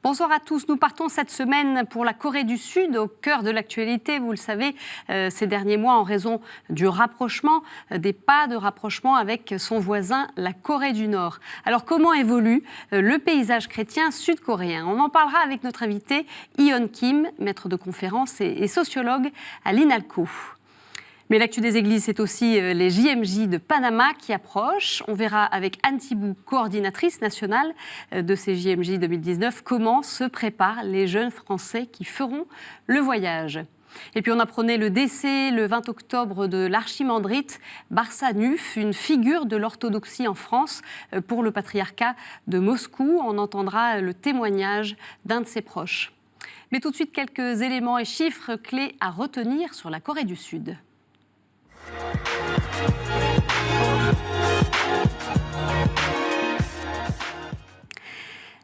Bonsoir à tous. Nous partons cette semaine pour la Corée du Sud, au cœur de l'actualité, vous le savez, ces derniers mois en raison du rapprochement, des pas de rapprochement avec son voisin, la Corée du Nord. Alors comment évolue le paysage chrétien sud-coréen? On en parlera avec notre invité Yeon Kim, maître de conférences et sociologue à l'INALCO. Mais l'actu des églises, c'est aussi les JMJ de Panama qui approchent. On verra avec Anne Thibault, coordinatrice nationale de ces JMJ 2019, comment se préparent les jeunes Français qui feront le voyage. Et puis on apprenait le décès le 20 octobre de l'archimandrite Barsanuph, une figure de l'orthodoxie en France pour le patriarcat de Moscou. On entendra le témoignage d'un de ses proches. Mais tout de suite, quelques éléments et chiffres clés à retenir sur la Corée du Sud.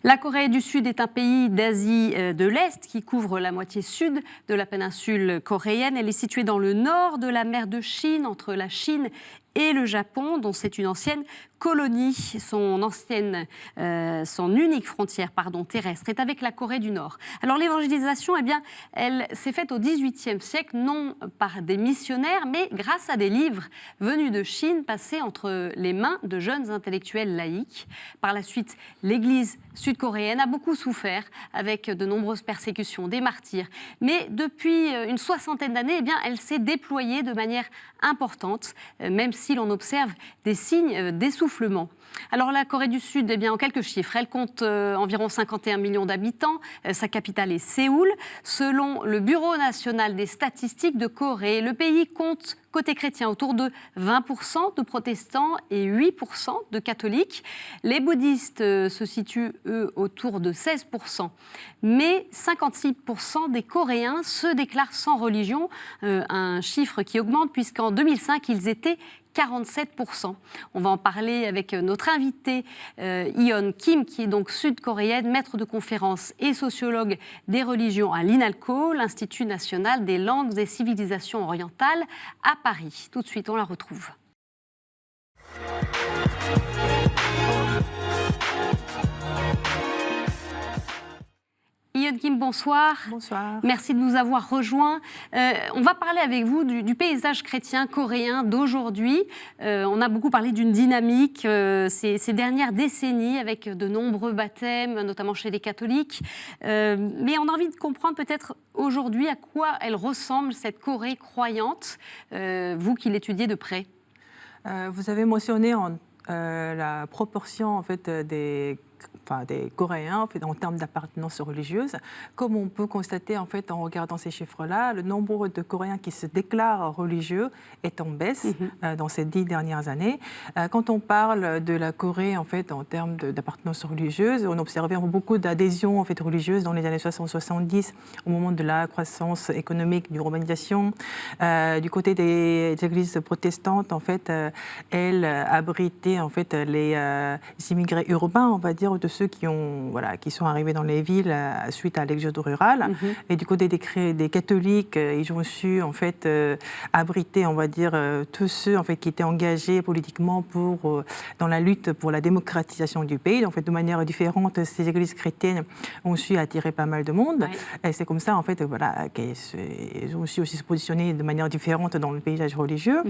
La Corée du Sud est un pays d'Asie de l'Est qui couvre la moitié sud de la péninsule coréenne. Elle est située dans le nord de la mer de Chine, entre la Chine et le Japon, dont c'est une ancienne colonie. Son unique frontière terrestre est avec la Corée du Nord. Alors l'évangélisation, elle s'est faite au XVIIIe siècle, non par des missionnaires, mais grâce à des livres venus de Chine, passés entre les mains de jeunes intellectuels laïcs. Par la suite, l'Église sud-coréenne a beaucoup souffert avec de nombreuses persécutions, des martyrs. Mais depuis une soixantaine d'années, elle s'est déployée de manière importante, même si l'on observe des signes d'essoufflement. Alors la Corée du Sud, en quelques chiffres, elle compte environ 51 millions d'habitants. Sa capitale est Séoul. Selon le Bureau national des statistiques de Corée, le pays compte côté chrétien autour de 20% de protestants et 8% de catholiques. Les bouddhistes se situent, eux, autour de 16%. Mais 56% des Coréens se déclarent sans religion, un chiffre qui augmente puisqu'en 2005, ils étaient 47%. On va en parler avec notre invitée Yeon Kim, qui est donc sud-coréenne, maître de conférences et sociologue des religions à l'INALCO, l'Institut national des langues et civilisations orientales à Paris. Tout de suite, on la retrouve. Yeon Kim, bonsoir. Bonsoir. Merci de nous avoir rejoints. On va parler avec vous du paysage chrétien coréen d'aujourd'hui. On a beaucoup parlé d'une dynamique ces dernières décennies avec de nombreux baptêmes, notamment chez les catholiques. Mais on a envie de comprendre peut-être aujourd'hui à quoi elle ressemble, cette Corée croyante, vous qui l'étudiez de près. Vous avez mentionné la proportion des Coréens en termes d'appartenance religieuse. Comme on peut constater en regardant ces chiffres-là, le nombre de Coréens qui se déclarent religieux est en baisse dans ces 10 dernières années. Quand on parle de la Corée en termes d'appartenance religieuse, on observait beaucoup d'adhésions religieuse dans les années 60-70 au moment de la croissance économique, du urbanisation. Du côté des églises protestantes, elles abritaient les immigrés urbains, on va dire, de ceux qui sont arrivés dans les villes suite à l'exode rural. Et du côté des catholiques, ils ont su abriter, on va dire, tous ceux qui étaient engagés politiquement dans la lutte pour la démocratisation du pays. Donc, de manière différente, ces églises chrétiennes ont su attirer pas mal de monde. Ouais. Et c'est comme ça, qu'ils ont su aussi se positionner de manière différente dans le paysage religieux.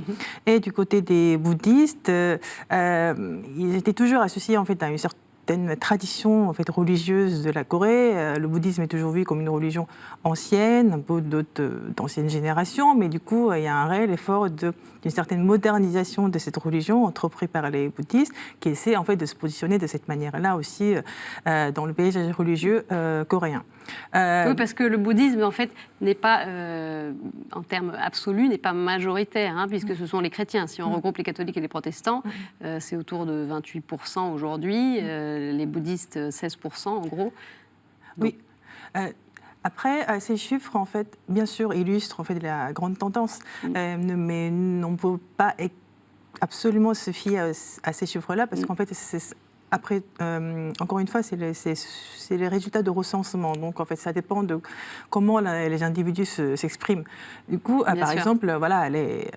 Et du côté des bouddhistes, ils étaient toujours associés à une certaine tradition religieuse de la Corée. Le bouddhisme est toujours vu comme une religion ancienne, un peu d'ancienne génération, mais du coup, il y a un réel effort d'une certaine modernisation de cette religion entrepris par les bouddhistes qui essaient de se positionner de cette manière-là aussi dans le paysage religieux coréen. Oui, parce que le bouddhisme, n'est pas, en termes absolus, n'est pas majoritaire, puisque ce sont les chrétiens. Si on regroupe les catholiques et les protestants, c'est autour de 28% aujourd'hui, les bouddhistes 16% en gros. Donc... Oui. Après, ces chiffres, bien sûr, illustrent la grande tendance, mais on ne peut pas absolument se fier à ces chiffres-là, parce qu'en fait, après, encore une fois, c'est les résultats de recensement. Donc, en fait, ça dépend de comment les individus s'expriment. Du coup, par exemple, voilà, elle est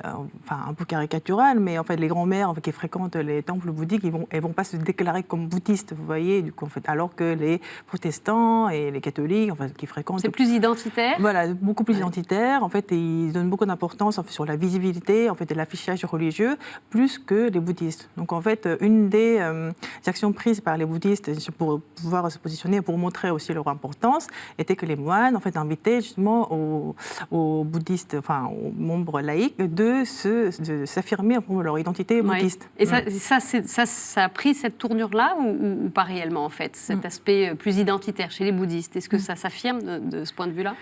un peu caricaturale, mais en fait, les grands-mères qui fréquentent les temples bouddhiques, elles vont pas se déclarer comme bouddhistes, vous voyez, du coup, en fait, alors que les protestants et les catholiques, en fait, qui fréquentent... C'est plus identitaire. Voilà, beaucoup plus identitaire. En fait, ils donnent beaucoup d'importance en fait, sur la visibilité, en fait, de l'affichage religieux, plus que les bouddhistes. Donc, en fait, une des actions prises par les bouddhistes pour pouvoir se positionner, pour montrer aussi leur importance, était que les moines, en fait, invitaient justement aux bouddhistes, enfin, aux membres laïcs, de s'affirmer pour leur identité bouddhiste. Et ça a pris cette tournure-là ou pas réellement, en fait, cet aspect plus identitaire chez les bouddhistes? Est-ce que ça s'affirme de ce point de vue-là?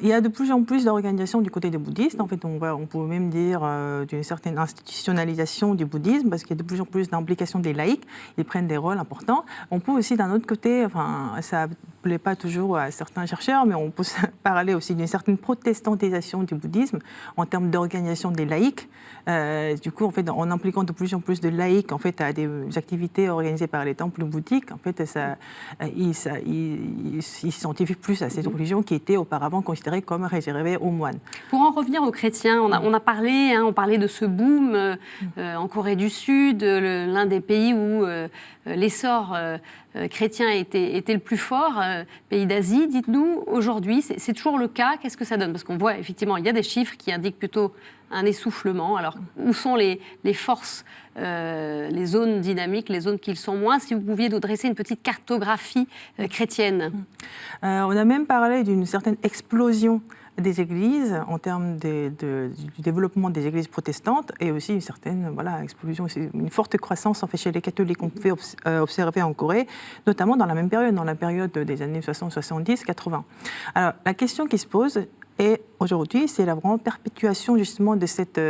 Il y a de plus en plus d'organisations du côté des bouddhistes. En fait, on peut même dire d'une certaine institutionnalisation du bouddhisme, parce qu'il y a de plus en plus d'implication des laïcs. Ils prennent des rôles importants. On peut aussi, d'un autre côté, enfin, ça ne plaît pas toujours à certains chercheurs, mais on peut parler aussi d'une certaine protestantisation du bouddhisme en termes d'organisation des laïcs. Du coup, en fait, en impliquant de plus en plus de laïcs en fait, à des activités organisées par les temples bouddhiques, en fait, ils s'identifient plus à cette religion qui était auparavant considérée comme réservée aux moines. Pour en revenir aux chrétiens, on a parlé, on parlait de ce boom en Corée du Sud, l'un des pays où l'essor chrétien était le plus fort, pays d'Asie, dites-nous, aujourd'hui, c'est toujours le cas, qu'est-ce que ça donne? Parce qu'on voit effectivement, il y a des chiffres qui indiquent plutôt un essoufflement. Alors, où sont les forces, les zones dynamiques, les zones qui le sont moins? Si vous pouviez nous dresser une petite cartographie chrétienne. On a même parlé d'une certaine explosion des églises en termes du développement des églises protestantes et aussi une certaine explosion, une forte croissance en fait, chez les catholiques qu'on pouvait observer en Corée, notamment dans la même période, dans la période des années 60, 70, 80. Alors la question qui se pose aujourd'hui, c'est la vraiment perpétuation justement de cette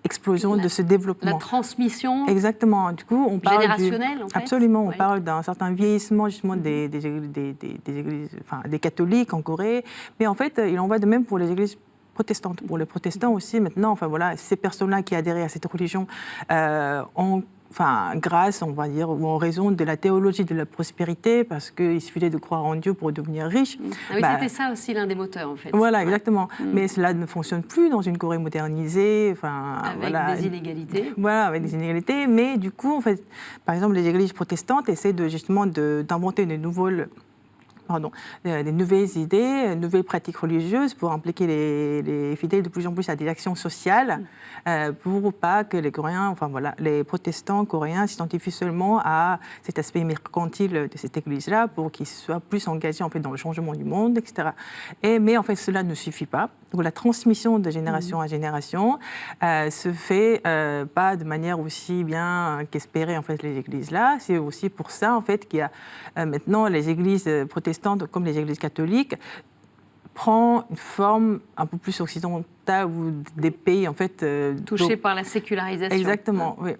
explosion, de ce développement. La transmission. Exactement. Du coup, on parle générationnelle, en fait. Absolument. On parle d'un certain vieillissement justement des églises, enfin, des catholiques en Corée. Mais en fait, il en va de même pour les églises protestantes. Pour les protestants aussi, maintenant, enfin voilà, ces personnes-là qui adhéraient à cette religion grâce, on va dire, ou en raison de la théologie de la prospérité, parce qu'il suffisait de croire en Dieu pour devenir riche. Ah oui, c'était ça aussi l'un des moteurs, en fait. Voilà, exactement. Mais cela ne fonctionne plus dans une Corée modernisée. Avec des inégalités. Voilà, avec des inégalités. Mais du coup, en fait, par exemple, les églises protestantes essaient justement d'inventer des nouvelles idées, nouvelles pratiques religieuses pour impliquer les fidèles de plus en plus à des actions sociales, pour pas que les Coréens, les protestants coréens s'identifient seulement à cet aspect mercantile de cette église-là, pour qu'ils soient plus engagés en fait dans le changement du monde, etc. Mais en fait, cela ne suffit pas. Donc la transmission de génération à génération se fait pas de manière aussi bien qu'espéraient en fait les églises-là. C'est aussi pour ça en fait qu'il y a maintenant les églises protestantes comme les églises catholiques prend une forme un peu plus occidentale ou des pays en fait touchés par la sécularisation. Exactement, oui.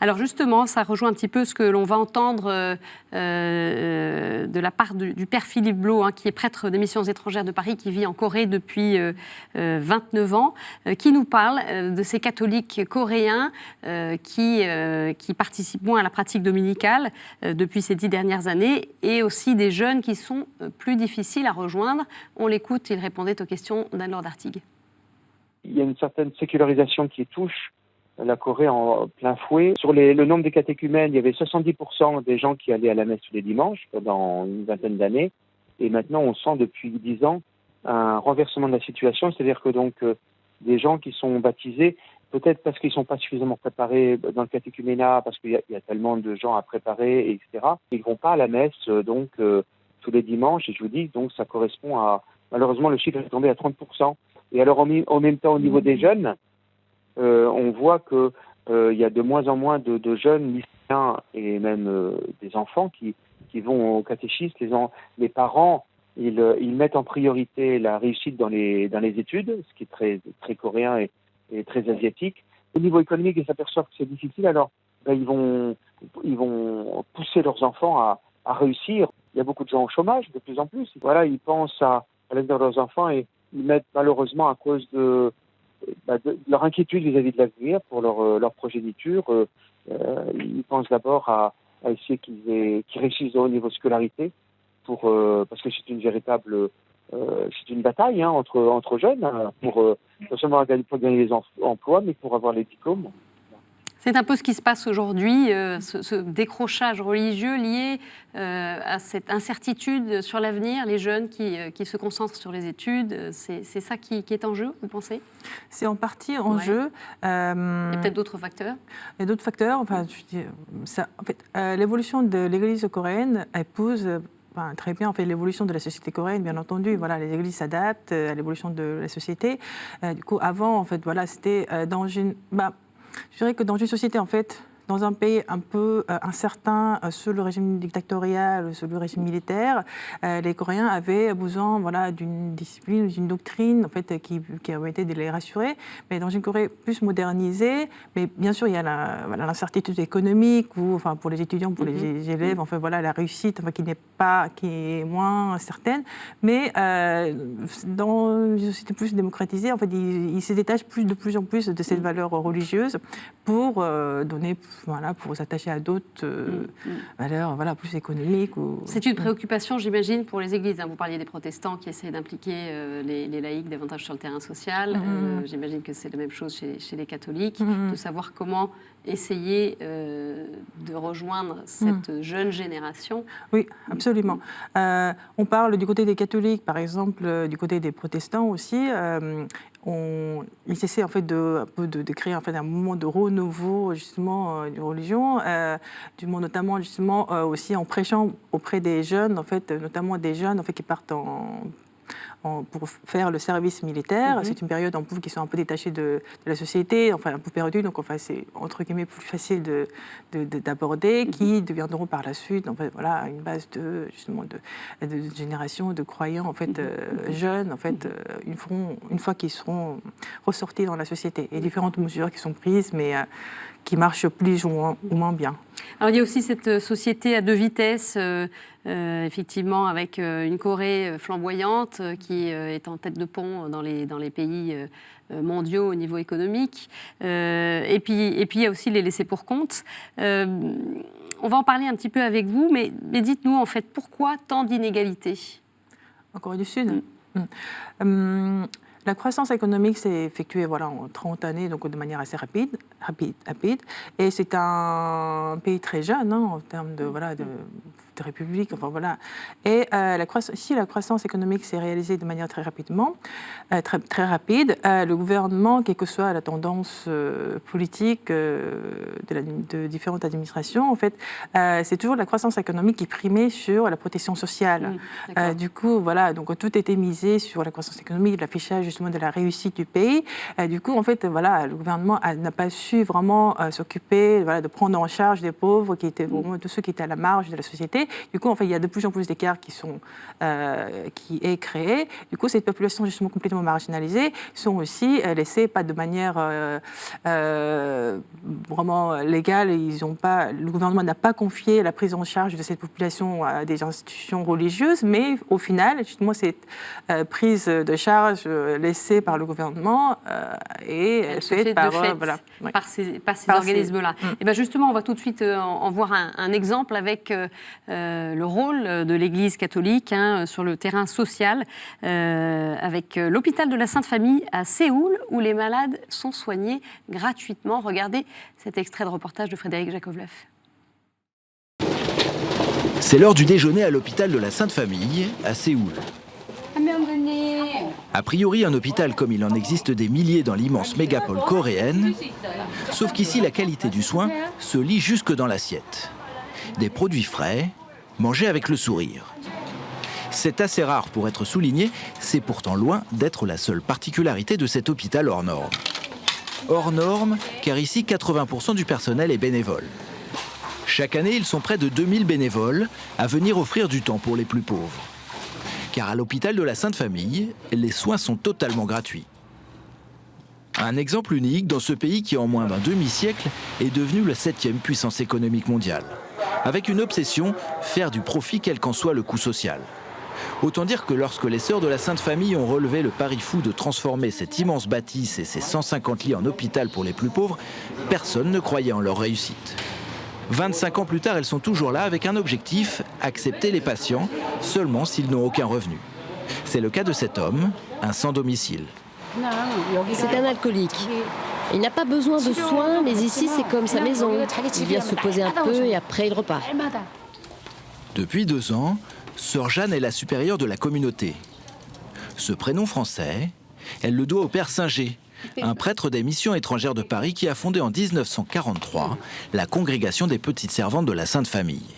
Alors justement, ça rejoint un petit peu ce que l'on va entendre de la part du père Philippe Blo, qui est prêtre des missions étrangères de Paris, qui vit en Corée depuis 29 ans, qui nous parle de ces catholiques coréens qui participent moins à la pratique dominicale depuis ces 10 dernières années, et aussi des jeunes qui sont plus difficiles à rejoindre. On l'écoute. Il répondait aux questions d'Anne-Laure Dartigues. Il y a une certaine sécularisation qui touche la Corée en plein fouet. Sur le nombre des catéchumènes, il y avait 70% des gens qui allaient à la messe tous les dimanches pendant une vingtaine d'années. Et maintenant, on sent depuis 10 ans un renversement de la situation. C'est-à-dire que donc des gens qui sont baptisés, peut-être parce qu'ils ne sont pas suffisamment préparés dans le catéchuménat, parce qu'il y a tellement de gens à préparer, etc. Ils ne vont pas à la messe tous les dimanches. Et je vous dis, donc ça correspond à... Malheureusement, le chiffre est tombé à 30%. Et alors, en même temps, au niveau des jeunes, on voit qu'il y a de moins en moins de jeunes lycéens et même des enfants qui vont au catéchisme. Les parents, ils mettent en priorité la réussite dans les études, ce qui est très, très coréen et très asiatique. Au niveau économique, ils s'aperçoivent que c'est difficile. Alors, ils vont pousser leurs enfants à réussir. Il y a beaucoup de gens au chômage, de plus en plus. Voilà, ils pensent à l'avenir de leurs enfants et ils mettent malheureusement à cause de leur inquiétude vis-à-vis de l'avenir pour leur progéniture. Ils pensent d'abord à essayer qu'ils réussissent au niveau scolarité, parce que c'est une véritable c'est une bataille entre jeunes pour non seulement pour gagner les emplois, mais pour avoir les diplômes. C'est un peu ce qui se passe aujourd'hui, ce décrochage religieux lié à cette incertitude sur l'avenir, les jeunes qui se concentrent sur les études. C'est ça qui est en jeu, vous pensez ? C'est en partie en jeu. Il y a peut-être d'autres facteurs ? Il y a d'autres facteurs. Enfin, l'évolution de l'Église coréenne épouse très bien l'évolution de la société coréenne, bien entendu. Voilà, les églises s'adaptent à l'évolution de la société. Du coup, avant, c'était dans une... je dirais que dans une société, dans un pays un peu incertain sous le régime dictatorial, sous le régime militaire, les Coréens avaient besoin d'une discipline, d'une doctrine qui avait été de les rassurer. Mais dans une Corée plus modernisée, mais bien sûr il y a l'incertitude économique pour les étudiants, pour les élèves, la réussite qui est moins certaine. Mais dans une société plus démocratisée, ils se détachent de plus en plus de cette valeur religieuse pour donner pour s'attacher à d'autres valeurs plus économiques. C'est une préoccupation, j'imagine, pour les églises. Vous parliez des protestants qui essaient d'impliquer les laïcs davantage sur le terrain social. J'imagine que c'est la même chose chez les catholiques, de savoir comment essayer de rejoindre cette jeune génération. Oui, absolument. On parle du côté des catholiques, par exemple, du côté des protestants aussi. Ils essaient de créer un mouvement de renouveau justement d'une religion, notamment justement aussi en prêchant auprès des jeunes, notamment des jeunes qui partent pour faire le service militaire. C'est une période qui sont un peu détachés de la société, un peu perdus, donc c'est entre guillemets plus facile d'aborder, qui deviendront par la suite une base de génération de croyants jeunes une fois qu'ils seront ressortis dans la société. Et différentes mesures qui sont prises, mais qui marchent plus ou moins bien. Alors il y a aussi cette société à deux vitesses, effectivement, avec une Corée flamboyante qui est en tête de pont dans les pays mondiaux au niveau économique. Et puis il y a aussi les laissés pour compte. On va en parler un petit peu avec vous, mais dites-nous pourquoi tant d'inégalités en Corée du Sud. La croissance économique s'est effectuée en 30 années, donc de manière assez rapide. Et c'est un pays très jeune en termes de république. Et la croissance économique s'est réalisée de manière très rapide, le gouvernement, quelle que soit la tendance politique de différentes administrations, c'est toujours la croissance économique qui primait sur la protection sociale. Du coup, donc tout était misé sur la croissance économique, l'affichage justement de la réussite du pays. Du coup, le gouvernement n'a pas su vraiment s'occuper de prendre en charge des pauvres, qui étaient vraiment tous ceux qui étaient à la marge de la société. Du coup, il y a de plus en plus d'écarts qui est créé. Du coup, cette population justement complètement marginalisée sont aussi laissées pas de manière vraiment légale. Le gouvernement n'a pas confié la prise en charge de cette population à des institutions religieuses, mais au final, justement, cette prise de charge laissée par le gouvernement est faite par ces organismes-là. Et bien justement, on va tout de suite en voir un exemple avec le rôle de l'Église catholique sur le terrain social, avec l'hôpital de la Sainte Famille à Séoul, où les malades sont soignés gratuitement. Regardez cet extrait de reportage de Frédéric Jakovlev. C'est l'heure du déjeuner à l'hôpital de la Sainte Famille à Séoul. A priori, un hôpital comme il en existe des milliers dans l'immense mégapole coréenne, sauf qu'ici, la qualité du soin se lit jusque dans l'assiette. Des produits frais, mangés avec le sourire. C'est assez rare pour être souligné, c'est pourtant loin d'être la seule particularité de cet hôpital hors norme. Hors norme, car ici, 80% du personnel est bénévole. Chaque année, ils sont près de 2000 bénévoles à venir offrir du temps pour les plus pauvres. Car à l'hôpital de la Sainte Famille, les soins sont totalement gratuits. Un exemple unique dans ce pays qui, en moins d'un demi-siècle, est devenu la 7e puissance économique mondiale. Avec une obsession, faire du profit quel qu'en soit le coût social. Autant dire que lorsque les Sœurs de la Sainte Famille ont relevé le pari fou de transformer cette immense bâtisse et ses 150 lits en hôpital pour les plus pauvres, personne ne croyait en leur réussite. 25 ans plus tard, elles sont toujours là avec un objectif, accepter les patients, seulement s'ils n'ont aucun revenu. C'est le cas de cet homme, un sans-domicile. C'est un alcoolique. Il n'a pas besoin de soins, mais ici c'est comme sa maison. Il vient se poser un peu et après il repart. Depuis 2 ans, Sœur Jeanne est la supérieure de la communauté. Ce prénom français, elle le doit au père Singer, un prêtre des missions étrangères de Paris qui a fondé en 1943 la congrégation des petites servantes de la Sainte Famille.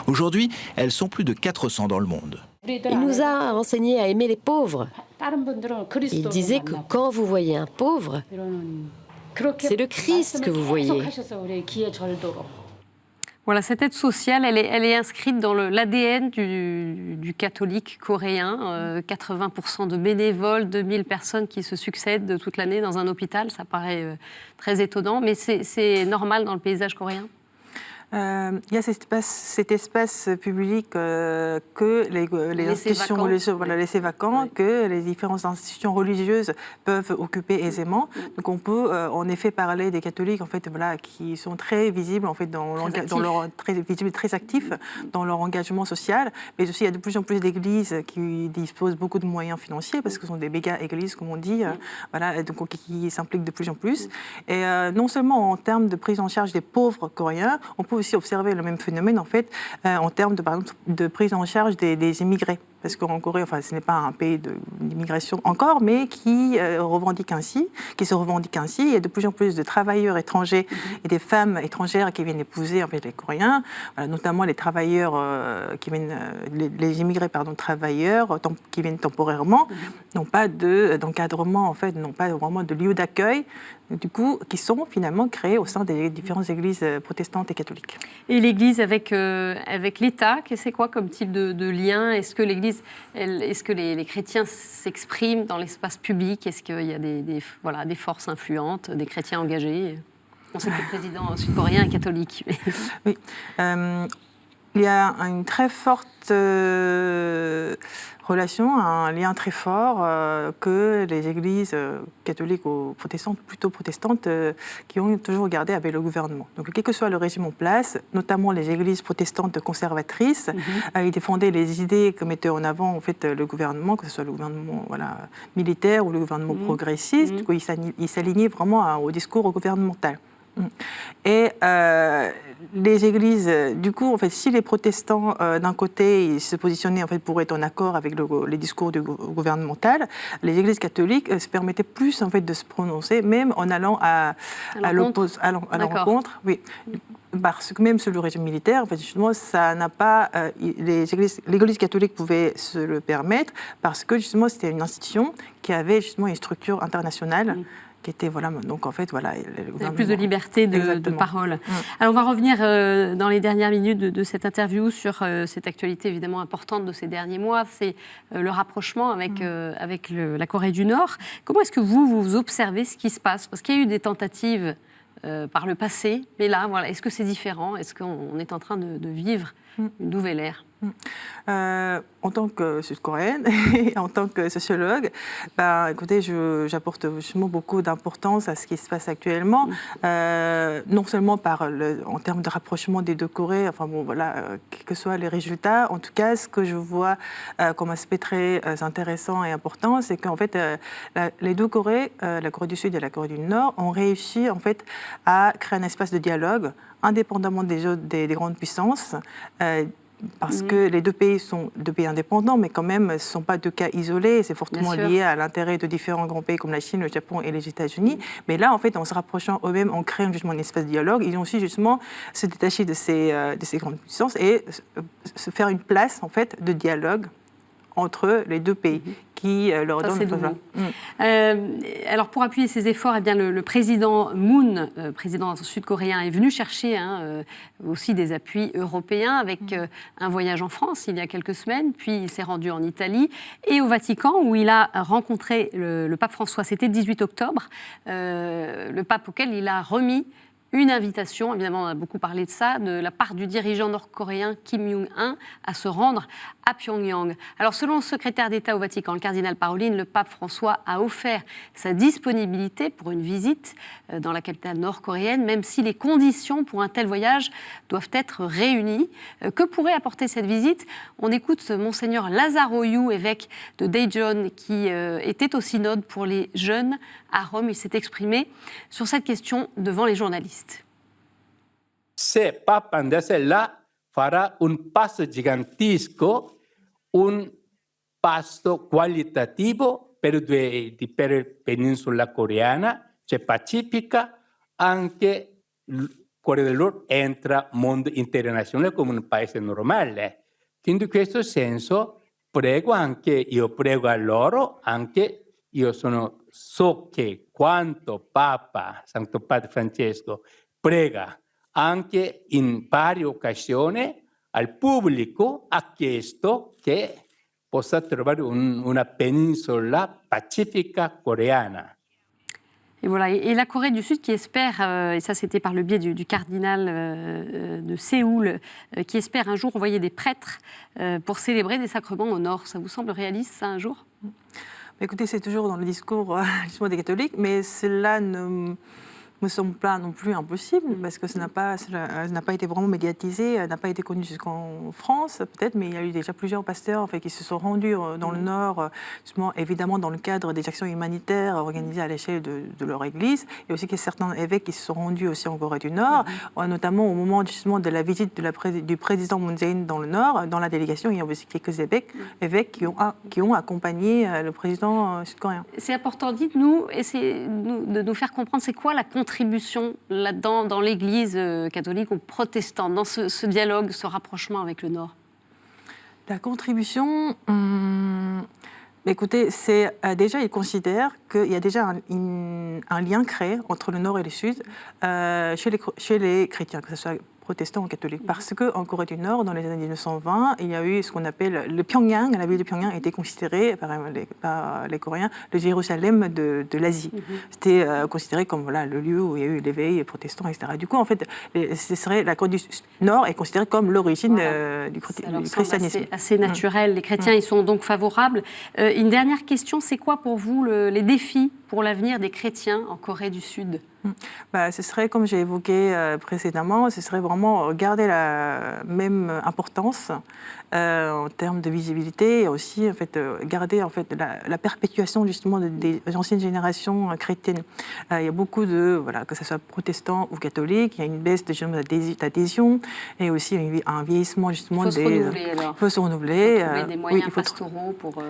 Aujourd'hui, elles sont plus de 400 dans le monde. Il nous a enseigné à aimer les pauvres. Il disait que quand vous voyez un pauvre, c'est le Christ que vous voyez. Voilà, cette aide sociale, elle est inscrite dans l'ADN du catholique coréen. 80% de bénévoles, 2000 personnes qui se succèdent toute l'année dans un hôpital. Ça paraît très étonnant, mais c'est normal dans le paysage coréen. Il y a cet espace public que les institutions religieuses laissés vacants, que les différentes institutions religieuses peuvent occuper aisément. Donc on peut en effet parler des catholiques en fait qui sont très visibles en fait très actifs dans leur engagement social, mais aussi il y a de plus en plus d'églises qui disposent beaucoup de moyens financiers parce que ce sont des méga églises comme on dit, donc qui s'impliquent de plus en plus. Et non seulement en termes de prise en charge des pauvres coréens, on peut aussi observer le même phénomène en fait en termes par exemple, de prise en charge des immigrés. Parce qu'en Corée, ce n'est pas un pays d'immigration encore, mais qui se revendique ainsi. Il y a de plus en plus de travailleurs étrangers et des femmes étrangères qui viennent épouser en fait, les Coréens, notamment les travailleurs qui viennent, les immigrés travailleurs qui viennent temporairement, n'ont pas d'encadrement en fait, n'ont pas vraiment de lieu d'accueil. Du coup, qui sont finalement créés au sein des différentes églises protestantes et catholiques. Et l'Église avec l'État, c'est quoi comme type de lien ? Est-ce que l'Église, est-ce que les chrétiens s'expriment dans l'espace public ? Est-ce qu'il y a des forces influentes, des chrétiens engagés ? On sait que le président sud-coréen est catholique. Oui. Il y a une très forte relation, un lien très fort que les églises catholiques ou protestantes, plutôt protestantes, qui ont toujours gardé avec le gouvernement. Donc, quel que soit le régime en place, notamment les églises protestantes conservatrices, ils défendaient les idées que mettait en avant en fait, le gouvernement, que ce soit le gouvernement militaire ou le gouvernement progressiste. Du coup, ils s'alignaient vraiment au discours gouvernemental. Et les églises, du coup, en fait, si les protestants, d'un côté, ils se positionnaient en fait, pour être en accord avec les discours gouvernemental, les églises catholiques se permettaient plus en fait, de se prononcer, même en allant à la rencontre. Oui. Parce que même sous le régime militaire, en fait, justement, ça n'a pas. L'Église catholique pouvait se le permettre parce que justement, c'était une institution qui avait justement une structure internationale. Qui était, donc en fait, il y a plus de liberté de parole. Alors, on va revenir dans les dernières minutes de cette interview sur cette actualité évidemment importante de ces derniers mois, c'est le rapprochement avec la Corée du Nord. Comment est-ce que vous observez ce qui se passe ? Parce qu'il y a eu des tentatives par le passé, mais là, est-ce que c'est différent ? Est-ce qu'on est en train de vivre une nouvelle ère ? En tant que sud-coréenne et en tant que sociologue, écoutez, j'apporte justement beaucoup d'importance à ce qui se passe actuellement, non seulement en termes de rapprochement des deux Corées, quels que soient les résultats. En tout cas, ce que je vois comme aspect très intéressant et important, c'est qu'en fait, les deux Corées, la Corée du Sud et la Corée du Nord, ont réussi en fait à créer un espace de dialogue indépendamment des grandes puissances. Parce que les deux pays sont deux pays indépendants, mais quand même, ce ne sont pas deux cas isolés. C'est fortement lié à l'intérêt de différents grands pays comme la Chine, le Japon et les États-Unis. Mais là, en fait, en se rapprochant eux-mêmes, en créant justement un espace de dialogue, ils ont aussi justement se détacher de ces grandes puissances et se faire une place, en fait, de dialogue entre les deux pays qui leur donnent... Alors, pour appuyer ces efforts, le président Moon, président sud-coréen, est venu chercher aussi des appuis européens avec un voyage en France il y a quelques semaines, puis il s'est rendu en Italie et au Vatican où il a rencontré le pape François. C'était le 18 octobre, le pape auquel il a remis Une invitation, évidemment on a beaucoup parlé de ça, de la part du dirigeant nord-coréen Kim Jong-un à se rendre à Pyongyang. Alors selon le secrétaire d'État au Vatican, le cardinal Parolin, le pape François a offert sa disponibilité pour une visite dans la capitale nord-coréenne, même si les conditions pour un tel voyage doivent être réunies. Que pourrait apporter cette visite? On écoute Monseigneur Lazaro Yu, évêque de Daejeon, qui était au synode pour les jeunes à Rome. Il s'est exprimé sur cette question devant les journalistes. Se Papa andasse là farà un passo gigantesco, un passo qualitativo per la penisola coreana, cioè pacifica, anche Corea del Nord entra nel mondo internazionale come un paese normale. Quindi in questo senso prego a loro, anche io so che quanto Papa, Santo Padre Francesco, prega anche in varie occasioni al pubblico, ha chiesto che possa trovare una penisola pacifica coréenne. Et voilà. Et la Corée du Sud qui espère, et ça c'était par le biais du cardinal de Séoul, qui espère un jour envoyer des prêtres pour célébrer des sacrements au nord. Ça vous semble réaliste, ça, un jour? Écoutez, c'est toujours dans le discours justement des catholiques, mais cela ne me semble pas non plus impossible, parce que ça n'a pas été vraiment médiatisé, n'a pas été connu jusqu'en France, peut-être, mais il y a eu déjà plusieurs pasteurs qui se sont rendus dans le Nord, justement, évidemment dans le cadre des actions humanitaires organisées à l'échelle de leur église, et aussi qu'il y a certains évêques qui se sont rendus aussi en Corée du Nord, notamment au moment justement de la visite du président Moon Jae-in dans le Nord. Dans la délégation, il y a aussi quelques évêques qui ont accompagné le président sud-coréen. C'est important, dites-nous, essayez de nous faire comprendre, c'est quoi la contribution là-dedans, dans l'Église catholique ou protestante, dans ce dialogue, ce rapprochement avec le Nord? La contribution, écoutez, c'est déjà, ils considèrent qu'il y a déjà un lien créé entre le Nord et le Sud chez les chrétiens, que ce soit protestants ou catholiques, parce qu'en Corée du Nord, dans les années 1920, il y a eu ce qu'on appelle le Pyongyang. La ville de Pyongyang a été considérée par les Coréens le Jérusalem de l'Asie. C'était considéré comme le lieu où il y a eu l'éveil protestant, etc. Du coup, en fait, la Corée du Nord est considérée comme l'origine du christianisme. Assez naturel. Les chrétiens y sont donc favorables. Une dernière question, c'est quoi pour vous les défis pour l'avenir des chrétiens en Corée du Sud? Ce serait, comme j'ai évoqué précédemment, ce serait vraiment garder la même importance en termes de visibilité et aussi en fait, garder en fait, la perpétuation justement des anciennes générations chrétiennes. Il y a beaucoup que ce soit protestants ou catholiques, il y a une baisse d'adhésion et aussi un vieillissement justement des... Il faut se renouveler. Il faut trouver des moyens pastoraux pour...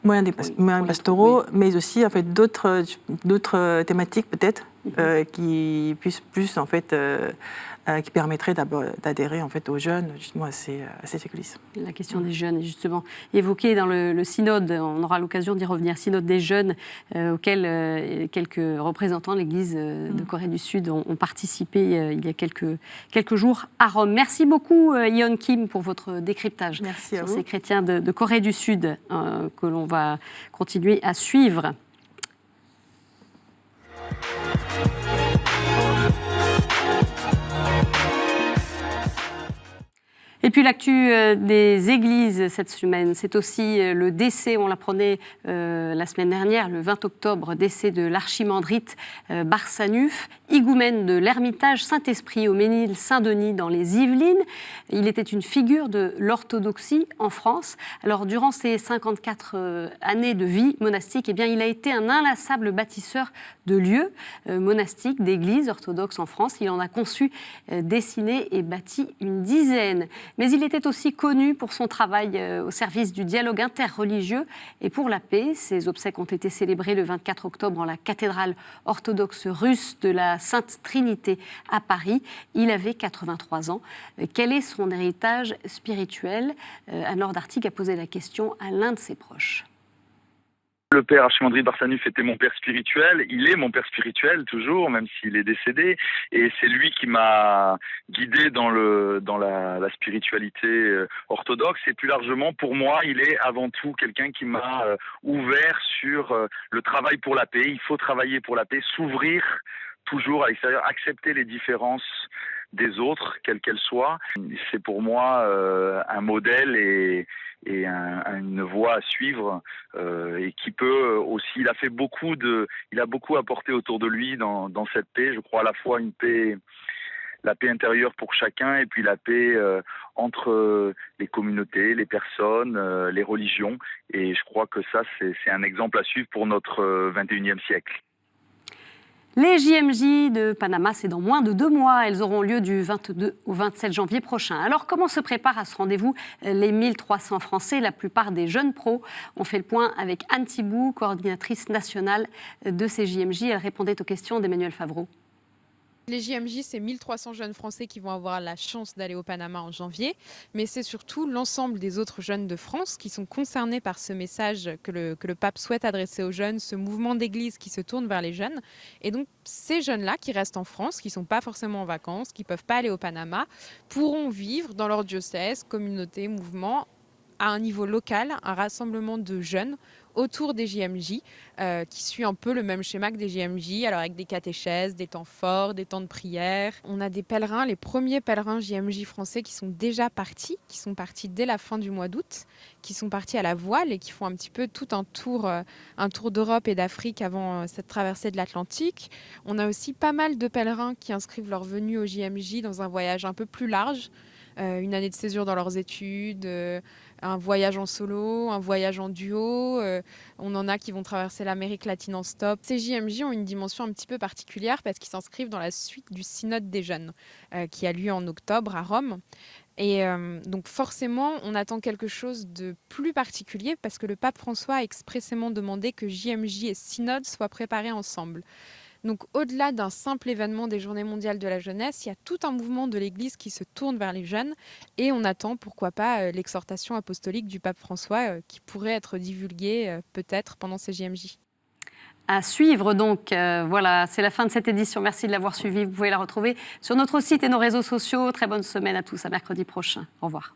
moyens pastoraux, mais aussi en fait, d'autres thématiques peut-être qui puissent plus en fait qui permettraient d'adhérer en fait aux jeunes justement à ces églises. La question des jeunes est justement évoquée dans le synode. On aura l'occasion d'y revenir. Synode des jeunes auquel quelques représentants de l'Église de Corée du Sud ont participé il y a quelques jours à Rome. Merci beaucoup Yeon Kim pour votre décryptage sur ces chrétiens de Corée du Sud que l'on va continuer à suivre. Et puis l'actu des églises cette semaine, c'est aussi le décès, on l'apprenait la semaine dernière, le 20 octobre, décès de l'archimandrite Barsanuph, higoumène de l'Ermitage Saint-Esprit au Ménil-Saint-Denis dans les Yvelines. Il était une figure de l'orthodoxie en France. Alors durant ses 54 années de vie monastique, il a été un inlassable bâtisseur de lieux monastiques, d'églises orthodoxes en France. Il en a conçu, dessiné et bâti une dizaine. Mais il était aussi connu pour son travail au service du dialogue interreligieux et pour la paix. Ses obsèques ont été célébrées le 24 octobre en la cathédrale orthodoxe russe de la Sainte Trinité à Paris. Il avait 83 ans. Quel est son héritage spirituel? Anne-Laure Dartig a posé la question à l'un de ses proches. Le père archimandrite Barsanuph était mon père spirituel, il est mon père spirituel toujours, même s'il est décédé, et c'est lui qui m'a guidé dans la spiritualité orthodoxe, et plus largement pour moi il est avant tout quelqu'un qui m'a ouvert sur le travail pour la paix. Il faut travailler pour la paix, s'ouvrir toujours à l'extérieur, accepter les différences des autres, quelles qu'elles soient. C'est pour moi un modèle et une voie à suivre et qui peut aussi, il a beaucoup apporté autour de lui dans cette paix. Je crois à la fois la paix intérieure pour chacun et puis la paix entre les communautés, les personnes, les religions. Et je crois que ça, c'est un exemple à suivre pour notre 21e siècle. Les JMJ de Panama, c'est dans moins de 2 mois. Elles auront lieu du 22 au 27 janvier prochain. Alors, comment se préparent à ce rendez-vous les 1300 Français, la plupart des jeunes pros? On fait le point avec Anne Thibou, coordinatrice nationale de ces JMJ. Elle répondait aux questions d'Emmanuel Favreau. Les JMJ, c'est 1300 jeunes Français qui vont avoir la chance d'aller au Panama en janvier, mais c'est surtout l'ensemble des autres jeunes de France qui sont concernés par ce message que le pape souhaite adresser aux jeunes, ce mouvement d'église qui se tourne vers les jeunes. Et donc, ces jeunes-là qui restent en France, qui ne sont pas forcément en vacances, qui ne peuvent pas aller au Panama, pourront vivre dans leur diocèse, communauté, mouvement, à un niveau local, un rassemblement de jeunes autour des JMJ, qui suit un peu le même schéma que des JMJ, alors avec des catéchèses, des temps forts, des temps de prière. On a des pèlerins, les premiers pèlerins JMJ français qui sont déjà partis, qui sont partis dès la fin du mois d'août, qui sont partis à la voile et qui font un petit peu tout un tour d'Europe et d'Afrique avant cette traversée de l'Atlantique. On a aussi pas mal de pèlerins qui inscrivent leur venue au JMJ dans un voyage un peu plus large, une année de césure dans leurs études, un voyage en solo, un voyage en duo. On en a qui vont traverser l'Amérique latine en stop. Ces JMJ ont une dimension un petit peu particulière parce qu'ils s'inscrivent dans la suite du synode des jeunes qui a lieu en octobre à Rome. Et donc forcément, on attend quelque chose de plus particulier parce que le pape François a expressément demandé que JMJ et synode soient préparés ensemble. Donc au-delà d'un simple événement des Journées mondiales de la jeunesse, il y a tout un mouvement de l'Église qui se tourne vers les jeunes et on attend, pourquoi pas, l'exhortation apostolique du pape François qui pourrait être divulguée peut-être pendant ces JMJ. À suivre donc, voilà, c'est la fin de cette édition. Merci de l'avoir suivie. Vous pouvez la retrouver sur notre site et nos réseaux sociaux. Très bonne semaine à tous, à mercredi prochain. Au revoir.